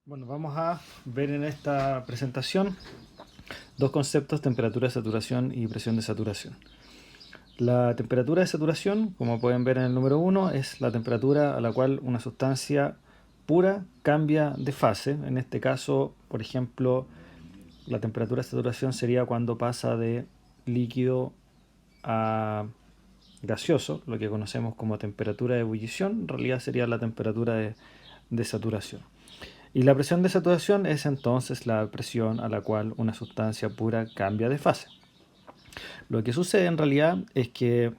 Bueno, vamos a ver en esta presentación dos conceptos: temperatura de saturación y presión de saturación. La temperatura de saturación, como pueden ver en el número 1, es la temperatura a la cual una sustancia pura cambia de fase. En este caso, por ejemplo, la temperatura de saturación sería cuando pasa de líquido a gaseoso, lo que conocemos como temperatura de ebullición. En realidad sería la temperatura de saturación. Y la presión de saturación es entonces la presión a la cual una sustancia pura cambia de fase. Lo que sucede en realidad es que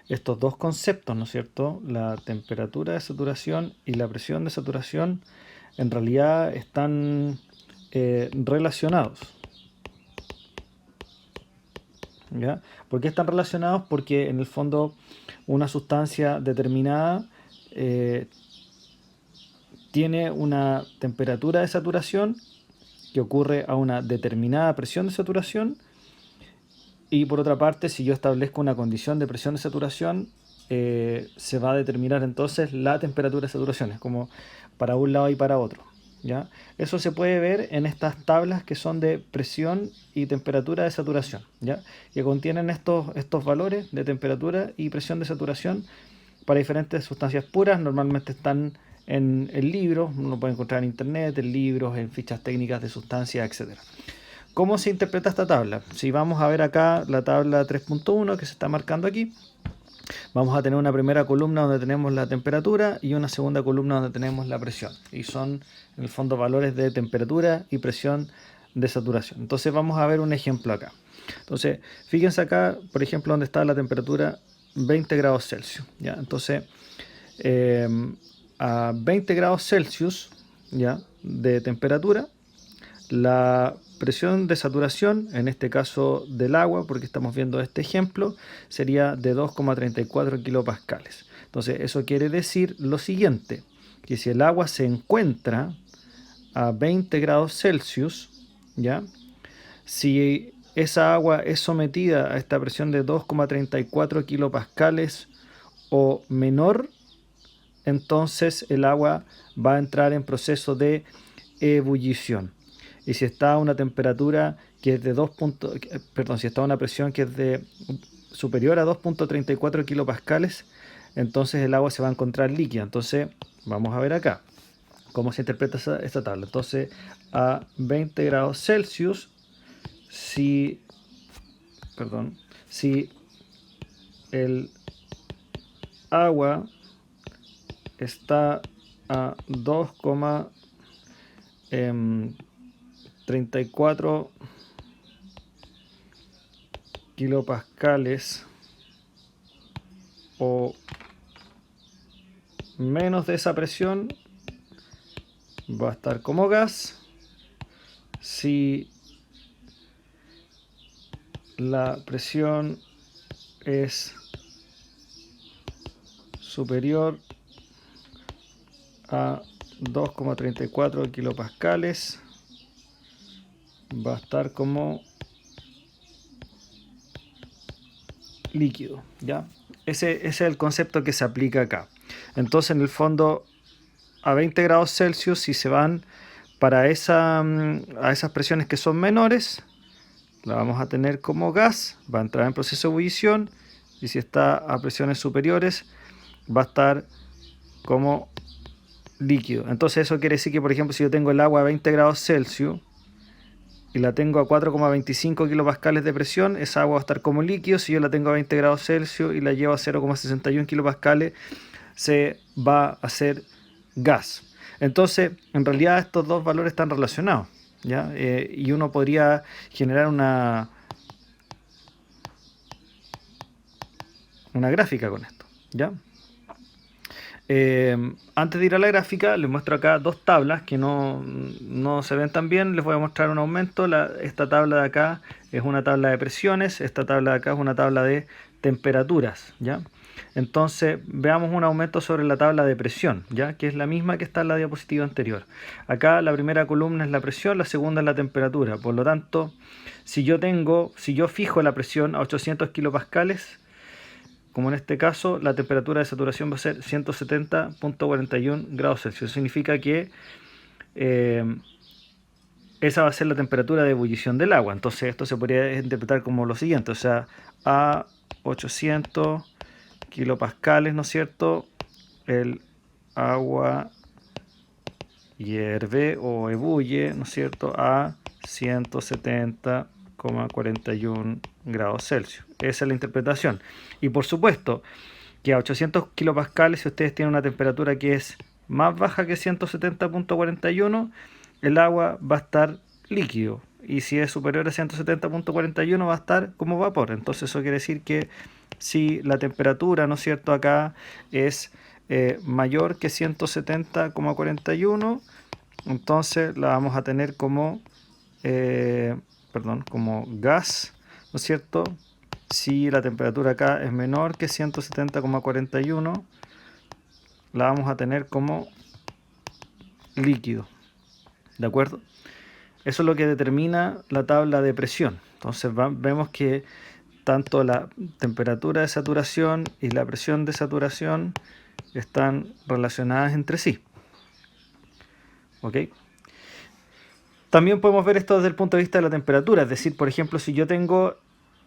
estos dos conceptos, ¿no es cierto?, la temperatura de saturación y la presión de saturación, en realidad están relacionados. ¿Ya? ¿Por qué están relacionados? Porque en el fondo una sustancia determinada tiene una temperatura de saturación que ocurre a una determinada presión de saturación, y por otra parte, si yo establezco una condición de presión de saturación, se va a determinar entonces la temperatura de saturación. Es como para un lado y para otro, ¿ya? Eso se puede ver en estas tablas que son de presión y temperatura de saturación, ¿ya? Que contienen estos valores de temperatura y presión de saturación para diferentes sustancias puras. Normalmente están en libros, uno puede encontrar en internet, en libros, en fichas técnicas de sustancias, etc. ¿Cómo se interpreta esta tabla? Si vamos a ver acá la tabla 3.1 que se está marcando aquí, vamos a tener una primera columna donde tenemos la temperatura y una segunda columna donde tenemos la presión. Y son, en el fondo, valores de temperatura y presión de saturación. Entonces vamos a ver un ejemplo acá. Entonces, fíjense acá, por ejemplo, donde está la temperatura 20 grados Celsius. ¿Ya? Entonces, a 20 grados Celsius, ¿ya?, de temperatura, la presión de saturación, en este caso del agua, porque estamos viendo este ejemplo, sería de 2,34 kilopascales. Entonces eso quiere decir lo siguiente, que si el agua se encuentra a 20 grados Celsius, ¿ya?, si esa agua es sometida a esta presión de 2,34 kilopascales o menor, entonces el agua va a entrar en proceso de ebullición. Y si está a una temperatura que es de si está a una presión que es de superior a 2,34 kilopascales, entonces el agua se va a encontrar líquida. Entonces vamos a ver acá cómo se interpreta esta tabla. Entonces a 20 grados Celsius, si el agua está a 2,34 kilopascales o menos de esa presión, va a estar como gas. Si la presión es superior a 2,34 kilopascales, va a estar como líquido, ¿ya? Ese es el concepto que se aplica acá. Entonces, en el fondo, a 20 grados Celsius, si se van para a esas presiones que son menores, la vamos a tener como gas, va a entrar en proceso de ebullición, y si está a presiones superiores, va a estar como líquido. Entonces eso quiere decir que, por ejemplo, si yo tengo el agua a 20 grados Celsius y la tengo a 4,25 kilopascales de presión, esa agua va a estar como líquido. Si yo la tengo a 20 grados Celsius y la llevo a 0,61 kilopascales, se va a hacer gas. Entonces, en realidad estos dos valores están relacionados, ¿ya? Y uno podría generar una gráfica con esto, ¿ya? Antes de ir a la gráfica, les muestro acá dos tablas que no se ven tan bien. Les voy a mostrar un aumento. Esta tabla de acá es una tabla de presiones, esta tabla de acá es una tabla de temperaturas, ¿ya? Entonces veamos un aumento sobre la tabla de presión, ¿ya?, que es la misma que está en la diapositiva anterior. Acá la primera columna es la presión, la segunda es la temperatura. Por lo tanto, si yo fijo la presión a 800 kilopascales, como en este caso, la temperatura de saturación va a ser 170,41 grados Celsius. Significa que esa va a ser la temperatura de ebullición del agua. Entonces esto se podría interpretar como lo siguiente, o sea, a 800 kilopascales, ¿no es cierto? El agua hierve o ebulle, ¿no es cierto?, a 170,41 grados Celsius. Esa es la interpretación. Y por supuesto que a 800 kilopascales, si ustedes tienen una temperatura que es más baja que 170,41, el agua va a estar líquido. Y si es superior a 170,41 va a estar como vapor. Entonces eso quiere decir que si la temperatura, ¿no es cierto?, acá es mayor que 170,41, entonces la vamos a tener como, como gas, ¿no es cierto? Si la temperatura acá es menor que 170,41, la vamos a tener como líquido, ¿de acuerdo? Eso es lo que determina la tabla de presión. Entonces vemos que tanto la temperatura de saturación y la presión de saturación están relacionadas entre sí. ¿Ok? También podemos ver esto desde el punto de vista de la temperatura. Es decir, por ejemplo, si yo tengo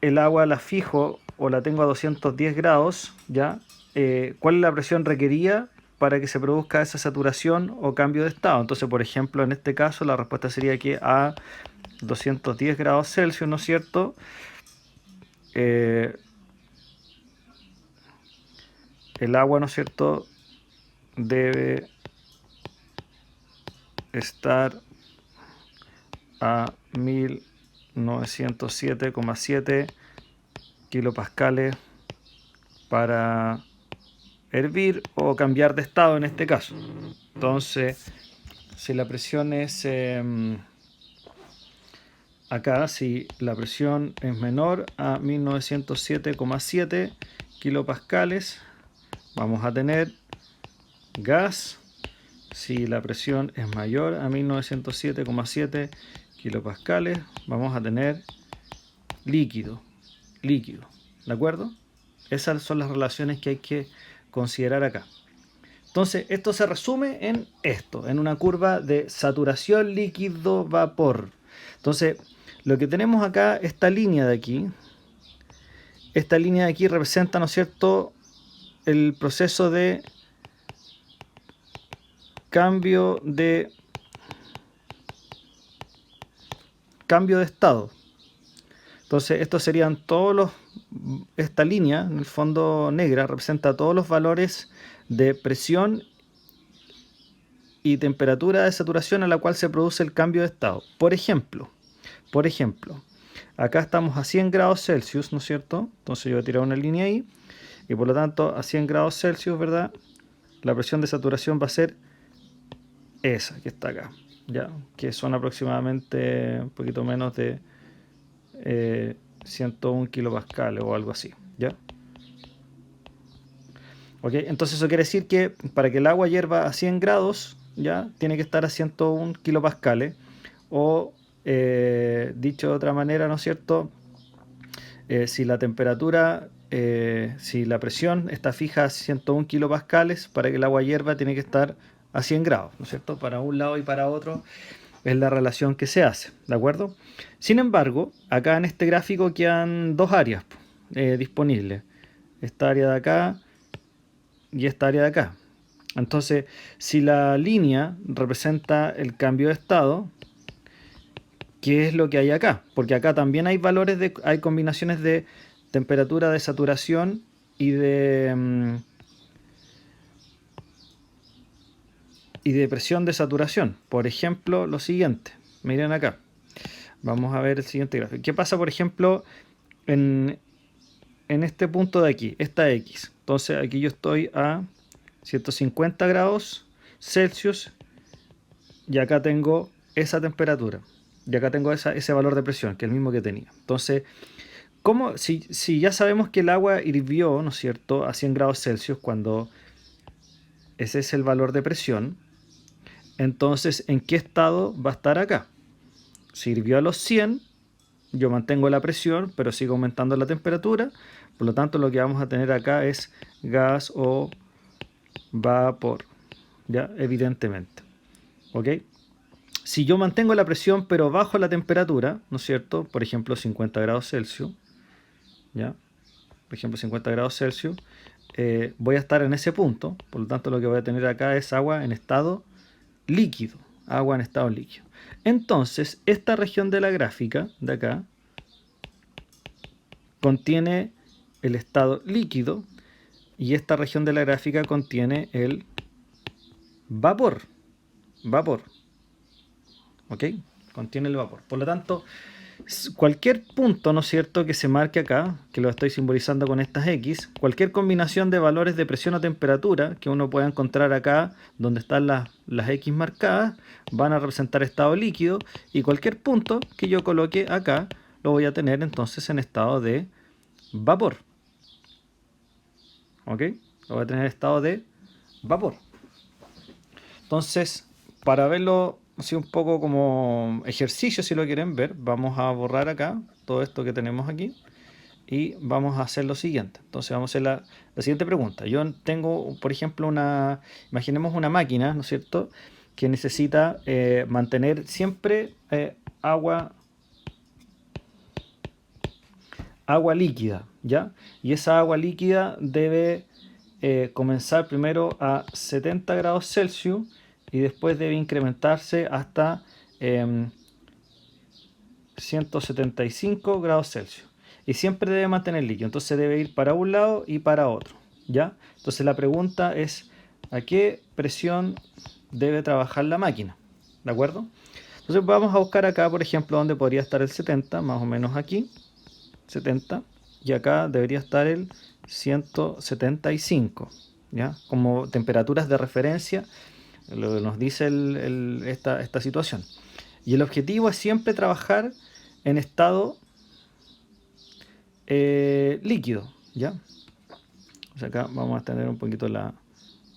el agua, la fijo o la tengo a 210 grados, ¿ya? ¿Cuál es la presión requerida para que se produzca esa saturación o cambio de estado? Entonces, por ejemplo, en este caso la respuesta sería que a 210 grados Celsius, ¿no es cierto?, el agua, ¿no es cierto?, debe estar a 1907,7 kilopascales para hervir o cambiar de estado en este caso. Entonces, si la presión es acá, si la presión es menor a 1907,7 kilopascales, vamos a tener gas. Si la presión es mayor a 1907,7 kilopascales, vamos a tener líquido. ¿De acuerdo? Esas son las relaciones que hay que considerar acá. Entonces, esto se resume en esto, en una curva de saturación líquido-vapor. Entonces, lo que tenemos acá, esta línea de aquí representa, ¿no es cierto?, el proceso de cambio de estado. Entonces, estos serían todos los, esta línea, en el fondo negra, representa todos los valores de presión y temperatura de saturación a la cual se produce el cambio de estado. Por ejemplo, acá estamos a 100 grados Celsius, ¿no es cierto? Entonces yo voy a tirar una línea ahí, y por lo tanto a 100 grados Celsius, ¿verdad?, la presión de saturación va a ser esa que está acá, ¿ya? Que son aproximadamente un poquito menos de 101 kilopascales o algo así, ¿ya? ¿Ok? Entonces eso quiere decir que para que el agua hierva a 100 grados, ¿ya?, tiene que estar a 101 kilopascales, o dicho de otra manera, ¿no es cierto?, si la temperatura, si la presión está fija a 101 kilopascales, para que el agua hierva tiene que estar a 100 grados, ¿no es cierto?, para un lado y para otro es la relación que se hace, ¿de acuerdo? Sin embargo, acá en este gráfico quedan dos áreas disponibles, esta área de acá y esta área de acá. Entonces, si la línea representa el cambio de estado, ¿qué es lo que hay acá? Porque acá también hay valores hay combinaciones de temperatura de saturación y de presión de saturación. Por ejemplo, lo siguiente, miren acá, vamos a ver el siguiente gráfico. ¿Qué pasa, por ejemplo, en este punto de aquí, esta X? Entonces aquí yo estoy a 150 grados Celsius y acá tengo esa temperatura y acá tengo ese valor de presión, que es el mismo que tenía. Entonces, si ya sabemos que el agua hirvió, ¿no es cierto?, a 100 grados Celsius, cuando ese es el valor de presión, entonces, ¿en qué estado va a estar acá? Si hirvió a los 100, yo mantengo la presión, pero sigo aumentando la temperatura. Por lo tanto, lo que vamos a tener acá es gas o vapor, ¿ya? Evidentemente. ¿Ok? si yo mantengo la presión pero bajo la temperatura, ¿no es cierto? Por ejemplo, 50 grados Celsius, ¿ya? Por ejemplo, 50 grados Celsius, voy a estar en ese punto, por lo tanto lo que voy a tener acá es agua en estado líquido, agua en estado líquido. Entonces, esta región de la gráfica, de acá, contiene el estado líquido y esta región de la gráfica contiene el vapor. Vapor. ¿Ok? Contiene el vapor. Por lo tanto, cualquier punto, ¿no es cierto?, que se marque acá, que lo estoy simbolizando con estas X, cualquier combinación de valores de presión o temperatura que uno pueda encontrar acá, donde están las X marcadas, van a representar estado líquido, y cualquier punto que yo coloque acá, lo voy a tener entonces en estado de vapor. ¿Ok? Lo voy a tener en estado de vapor. Entonces, para verlo así un poco como ejercicio, si lo quieren ver, vamos a borrar acá todo esto que tenemos aquí y vamos a hacer lo siguiente. Entonces vamos a hacer la siguiente pregunta. Yo tengo, por ejemplo, imaginemos una máquina, ¿no es cierto?, que necesita mantener siempre agua líquida, ¿ya? Y esa agua líquida debe comenzar primero a 70 grados Celsius y después debe incrementarse hasta 175 grados Celsius. Y siempre debe mantener líquido, entonces debe ir para un lado y para otro, ¿ya? Entonces la pregunta es, ¿a qué presión debe trabajar la máquina? ¿De acuerdo? Entonces vamos a buscar acá, por ejemplo, donde podría estar el 70, más o menos aquí, 70, y acá debería estar el 175, ¿ya? Como temperaturas de referencia, lo que nos dice esta situación. Y el objetivo es siempre trabajar en estado líquido, ¿ya? O sea, acá vamos a tener un poquito la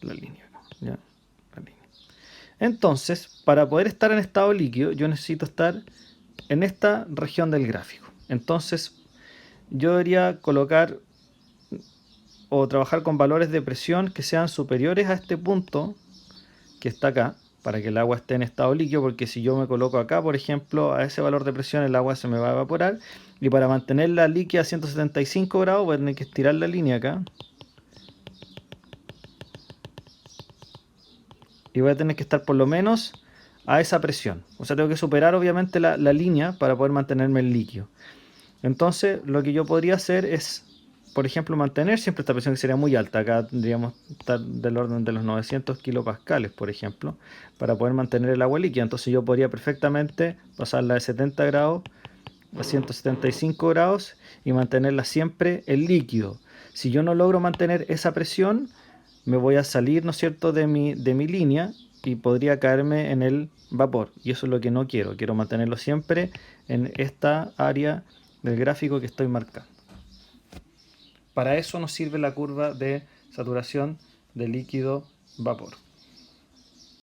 línea, ¿ya? La línea. Entonces, para poder estar en estado líquido, yo necesito estar en esta región del gráfico. Entonces, yo debería colocar o trabajar con valores de presión que sean superiores a este punto que está acá, para que el agua esté en estado líquido, porque si yo me coloco acá, por ejemplo, a ese valor de presión, el agua se me va a evaporar, y para mantenerla líquida a 175 grados voy a tener que estirar la línea acá, y voy a tener que estar por lo menos a esa presión. O sea, tengo que superar obviamente la línea para poder mantenerme en líquido. Entonces, lo que yo podría hacer es, por ejemplo, mantener siempre esta presión, que sería muy alta. Acá tendríamos estar del orden de los 900 kilopascales, por ejemplo, para poder mantener el agua líquida. Entonces yo podría perfectamente pasarla de 70 grados a 175 grados y mantenerla siempre en líquido. Si yo no logro mantener esa presión, me voy a salir, ¿no es cierto?, de mi línea y podría caerme en el vapor. Y eso es lo que no quiero. Quiero mantenerlo siempre en esta área del gráfico que estoy marcando. Para eso nos sirve la curva de saturación de líquido vapor.